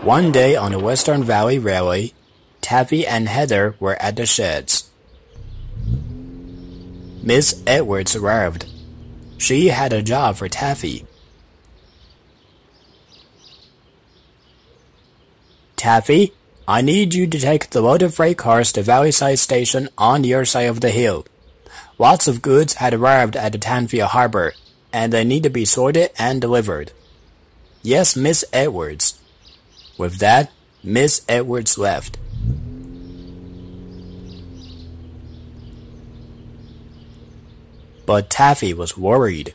One day on the Western Valley Railway, Taffy and Heather were at the sheds. Miss Edwards arrived. She had a job for Taffy. Taffy, I need you to take the load of freight cars to Valleyside Station on your side of the hill. Lots of goods had arrived at the Tanfield Harbor, and they need to be sorted and delivered. Yes, Miss Edwards. With that, Miss Edwards left. But Taffy was worried.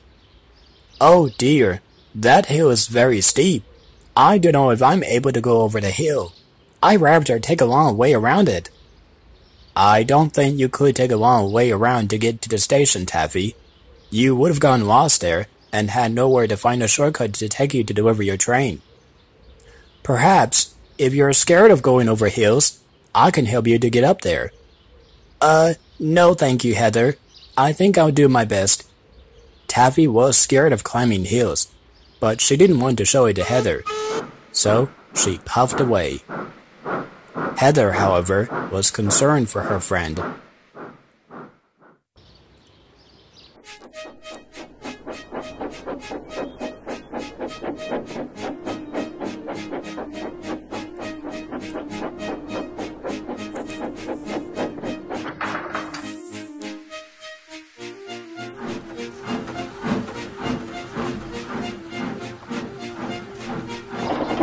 Oh dear, that hill is very steep. I don't know if I'm able to go over the hill. I'd rather take a long way around it. I don't think you could take a long way around to get to the station, Taffy. You would have gotten lost there and had nowhere to find a shortcut to take you to deliver your train. Perhaps, if you're scared of going over hills, I can help you to get up there. No thank you, Heather. I think I'll do my best. Taffy was scared of climbing hills, but she didn't want to show it to Heather, so she puffed away. Heather, however, was concerned for her friend.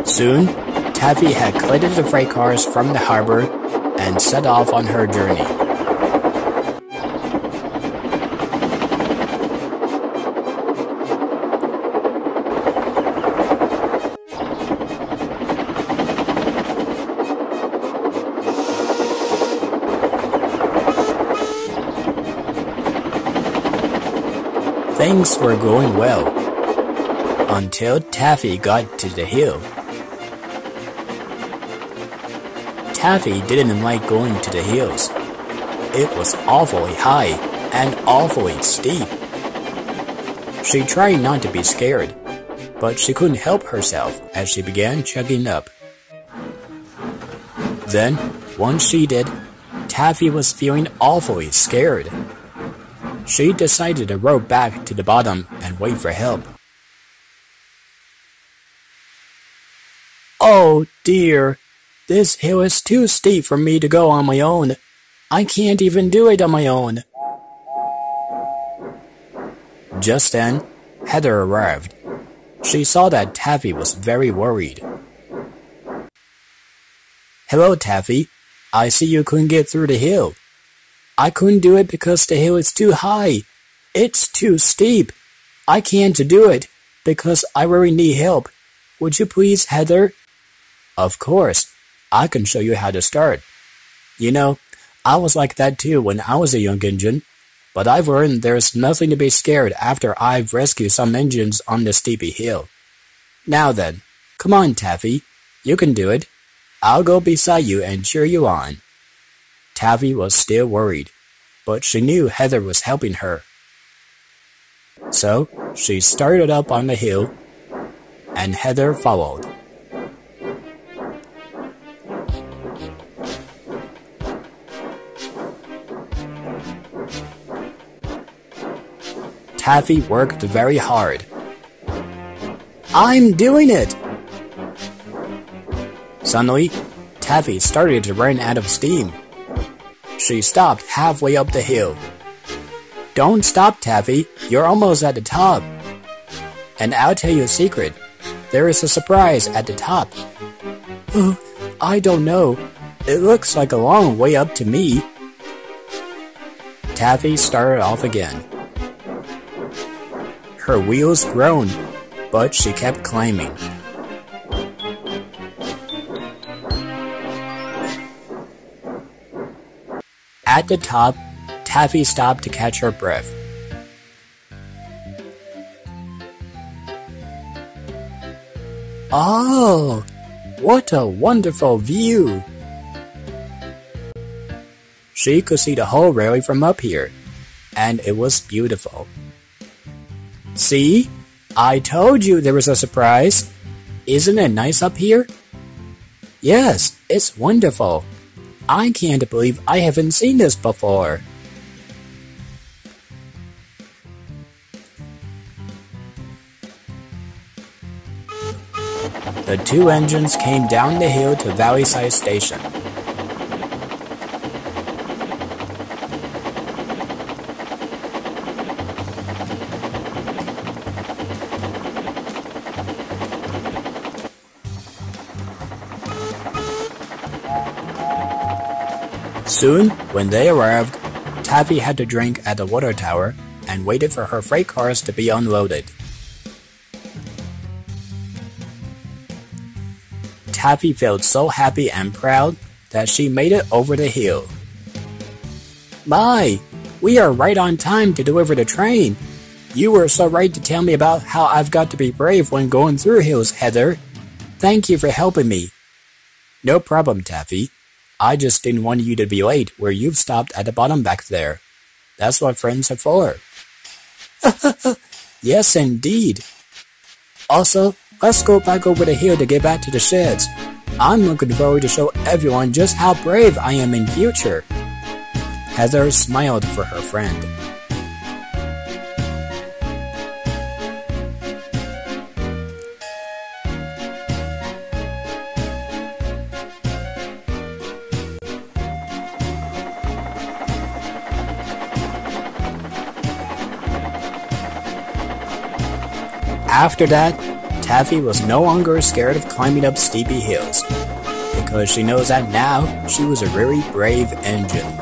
Soon, Taffy had collected the freight cars from the harbor and set off on her journey. Things were going well, until Taffy got to the hill. Taffy didn't like going to the hills. It was awfully high and awfully steep. She tried not to be scared, but she couldn't help herself as she began chugging up. Then, once she did, Taffy was feeling awfully scared. She decided to row back to the bottom and wait for help. Oh dear! This hill is too steep for me to go on my own. I can't even do it on my own. Just then, Heather arrived. She saw that Taffy was very worried. Hello, Taffy. I see you couldn't get through the hill. I couldn't do it because the hill is too high. It's too steep. I can't do it because I really need help. Would you please, Heather? Of course. I can show you how to start. You know, I was like that too when I was a young engine, but I've learned there's nothing to be scared after I've rescued some engines on the Steepy hill. Now then, come on, Taffy. You can do it. I'll go beside you and cheer you on. Taffy was still worried, but she knew Heather was helping her. So, she started up on the hill, and Heather followed. Taffy worked very hard. I'm doing it! Suddenly, Taffy started to run out of steam. She stopped halfway up the hill. Don't stop, Taffy. You're almost at the top. And I'll tell you a secret. There is a surprise at the top. Oh, I don't know. It looks like a long way up to me. Taffy started off again. Her wheels groaned, but she kept climbing. At the top, Taffy stopped to catch her breath. Oh, what a wonderful view! She could see the whole railway from up here, and it was beautiful. See? I told you there was a surprise. Isn't it nice up here? Yes, it's wonderful. I can't believe I haven't seen this before. The two engines came down the hill to Valleyside Station. Soon, when they arrived, Taffy had to drink at the water tower and waited for her freight cars to be unloaded. Taffy felt so happy and proud that she made it over the hill. My, we are right on time to deliver the train. You were so right to tell me about how I've got to be brave when going through hills, Heather. Thank you for helping me. No problem, Taffy. I just didn't want you to be late where you've stopped at the bottom back there. That's what friends are for. Yes, indeed. Also, let's go back over the hill to get back to the sheds. I'm looking forward to show everyone just how brave I am in future. Heather smiled for her friend. After that, Taffy was no longer scared of climbing up steepy hills, because she knows that now she was a very brave engine.